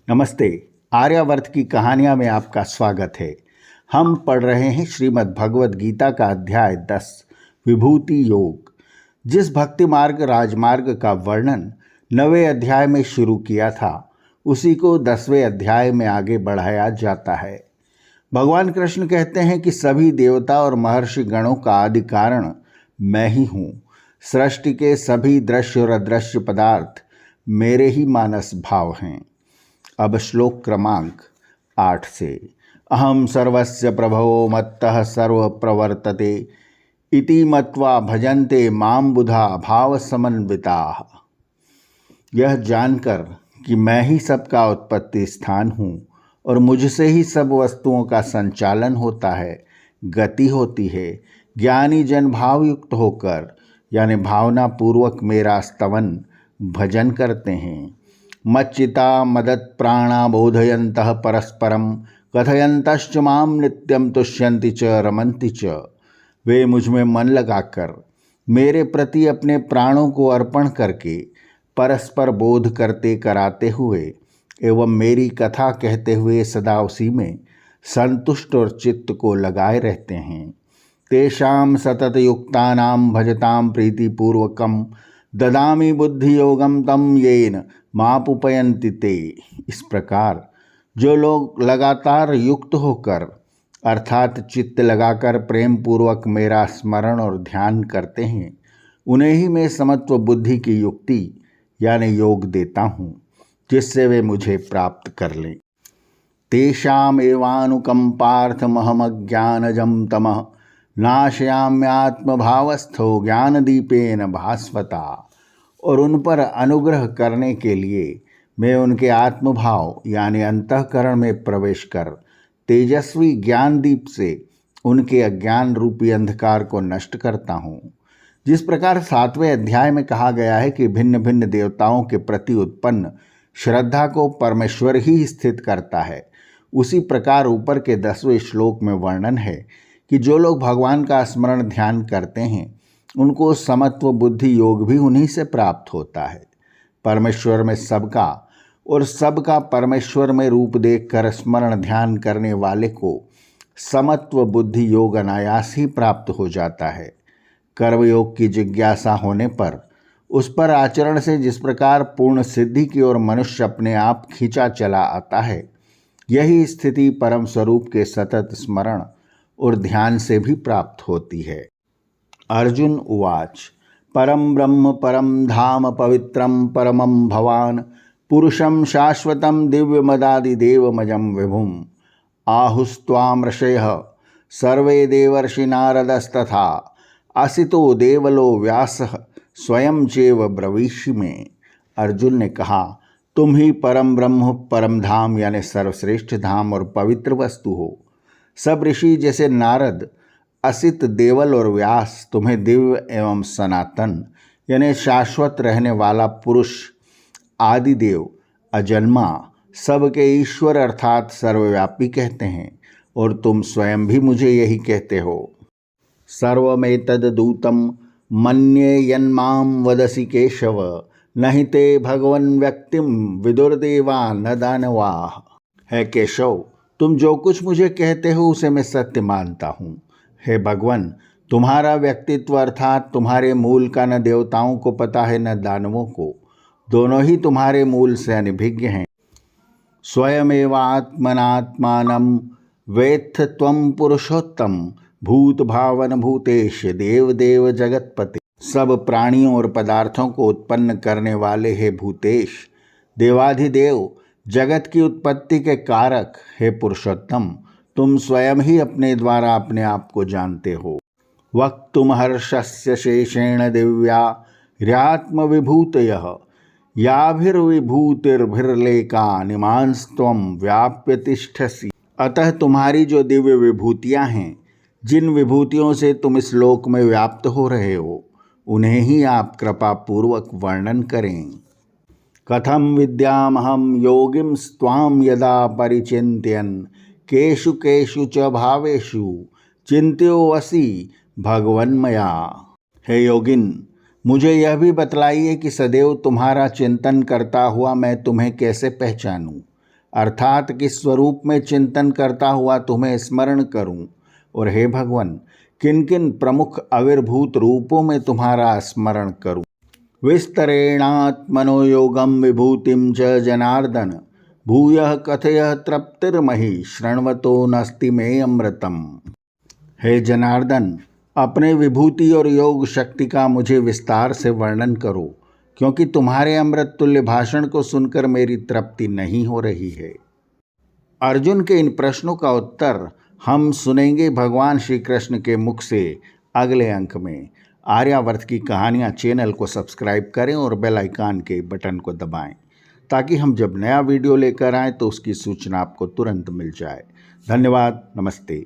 नमस्ते। आर्यावर्त की कहानियाँ में आपका स्वागत है। हम पढ़ रहे हैं श्रीमद् भगवद गीता का अध्याय 10 विभूति योग। जिस भक्ति मार्ग राजमार्ग का वर्णन 9वें अध्याय में शुरू किया था उसी को 10वें अध्याय में आगे बढ़ाया जाता है। भगवान कृष्ण कहते हैं कि सभी देवता और महर्षि गणों का आदि कारण मैं ही हूँ। सृष्टि के सभी दृश्य और अदृश्य पदार्थ मेरे ही मानस भाव हैं। अब श्लोक क्रमांक 8 से अहम सर्वस्य प्रभवो मत्तः सर्व प्रवर्तते इति मत्वा भजन्ते माम बुधा भाव समन्विताः। यह जानकर कि मैं ही सबका उत्पत्ति स्थान हूँ और मुझसे ही सब वस्तुओं का संचालन होता है, गति होती है, ज्ञानी जन भाव युक्त होकर यानी भावना पूर्वक मेरा स्तवन भजन करते हैं। मच्चिता मदत प्राणा बोधयन्तः परस्परम कथयन्तश्च माम नित्यम तुष्यन्ति च रमन्ति च। वे मुझ में मन लगाकर मेरे प्रति अपने प्राणों को अर्पण करके परस्पर बोध करते कराते हुए एवं मेरी कथा कहते हुए सदा उसी में संतुष्ट और चित्त को लगाए रहते हैं। तेषां सतत युक्तानां भजतां प्रीतिपूर्वकं ददामि बुद्धि योगम तम येन मापुपयन्ति ते। इस प्रकार जो लोग लगातार युक्त होकर अर्थात चित्त लगाकर प्रेम पूर्वक मेरा स्मरण और ध्यान करते हैं उन्हें ही मैं समत्व बुद्धि की युक्ति यानी योग देता हूँ, जिससे वे मुझे प्राप्त कर लें। तेषाम् एवानुकंपार्थमहमज्ञानजं तमः नाशयाम्यात्मभावस्थो ज्ञानदीपेन भास्वता। और उन पर अनुग्रह करने के लिए मैं उनके आत्मभाव यानी अंतःकरण में प्रवेश कर तेजस्वी ज्ञान दीप से उनके अज्ञान रूपी अंधकार को नष्ट करता हूँ। जिस प्रकार 7वें अध्याय में कहा गया है कि भिन्न भिन्न देवताओं के प्रति उत्पन्न श्रद्धा को परमेश्वर ही स्थित करता है, उसी प्रकार ऊपर के 10वें श्लोक में वर्णन है कि जो लोग भगवान का स्मरण ध्यान करते हैं उनको समत्व बुद्धि योग भी उन्हीं से प्राप्त होता है। परमेश्वर में सबका और सबका परमेश्वर में रूप देखकर स्मरण ध्यान करने वाले को समत्व बुद्धि योग अनायास ही प्राप्त हो जाता है। कर्मयोग की जिज्ञासा होने पर उस पर आचरण से जिस प्रकार पूर्ण सिद्धि की ओर मनुष्य अपने आप खींचा चला आता है, यही स्थिति परम स्वरूप के सतत स्मरण और ध्यान से भी प्राप्त होती है। अर्जुन उवाच परम ब्रह्म परम धाम पवित्रम परमं भवान पुरुषं शाश्वतं दिव्यमदादिदेवमजं विभुम् आहुस्त्वां ऋषयः सर्वे देवर्षि नारदस्तथा असितो देवलो व्यासः स्वयं चैव ब्रवीषि में। अर्जुन ने कहा, तुम ही परम ब्रह्म परम धाम यानी सर्वश्रेष्ठ धाम और पवित्र वस्तु हो। सब ऋषि जैसे नारद, असित, देवल और व्यास तुम्हें दिव्य एवं सनातन यानी शाश्वत रहने वाला पुरुष, आदिदेव, अजन्मा, सबके ईश्वर अर्थात सर्वव्यापी कहते हैं और तुम स्वयं भी मुझे यही कहते हो। सर्वमेतद्दूतं मन्ये यन्मां वदसि केशव नहि ते भगवन् व्यक्तिं विदुर्देवा न दानवाः। है केशव, तुम जो कुछ मुझे कहते हो उसे मैं सत्य मानता हूँ। हे भगवान, तुम्हारा व्यक्तित्व अर्थात तुम्हारे मूल का न देवताओं को पता है न दानवों को, दोनों ही तुम्हारे मूल से अनभिज्ञ हैं। स्वयमेवात्मनात्मानं वेत्थ त्वं पुरुषोत्तम भूत भावन भूतेश देव देव जगतपते। सब प्राणियों और पदार्थों को उत्पन्न करने वाले हे भूतेश, देवाधिदेव, जगत की उत्पत्ति के कारक हे पुरुषोत्तम, तुम स्वयं ही अपने द्वारा अपने आप को जानते हो। वक्तुम हर्षस्य शेषेण दिव्या ह्यात्म विभूतयः याभिर्विभूतिर्भिर्लेका निमांस्त्वं व्याप्य तिष्ठसि। अतः तुम्हारी जो दिव्य विभूतियाँ हैं, जिन विभूतियों से तुम इस लोक में व्याप्त हो रहे हो, उन्हें ही आप कृपा पूर्वक वर्णन करें। कथम विद्यामहं योगिं स्वाम यदा परिचिन्तयन् केषु केषु च भावेषु चिन्त्योऽसि भगवन्मया। हे योगिन, मुझे यह भी बतलाइए कि सदैव तुम्हारा चिंतन करता हुआ मैं तुम्हें कैसे पहचानूं। अर्थात किस स्वरूप में चिंतन करता हुआ तुम्हें स्मरण करूं, और हे भगवान किन किन प्रमुख आविर्भूत रूपों में तुम्हारा स्मरण करूं। विस्तरेणात्मनो योगम विभूतिम च जनार्दन भूयः कथयः तृप्तिर्महि शृण्वतो नास्ति मे अमृतम। हे जनार्दन, अपने विभूति और योग शक्ति का मुझे विस्तार से वर्णन करो, क्योंकि तुम्हारे अमृत तुल्य भाषण को सुनकर मेरी तृप्ति नहीं हो रही है। अर्जुन के इन प्रश्नों का उत्तर हम सुनेंगे भगवान श्री कृष्ण के मुख से अगले अंक में। आर्यावर्त की कहानियाँ चैनल को सब्सक्राइब करें और बेल आइकन के बटन को दबाएं, ताकि हम जब नया वीडियो लेकर आएँ तो उसकी सूचना आपको तुरंत मिल जाए। धन्यवाद। नमस्ते।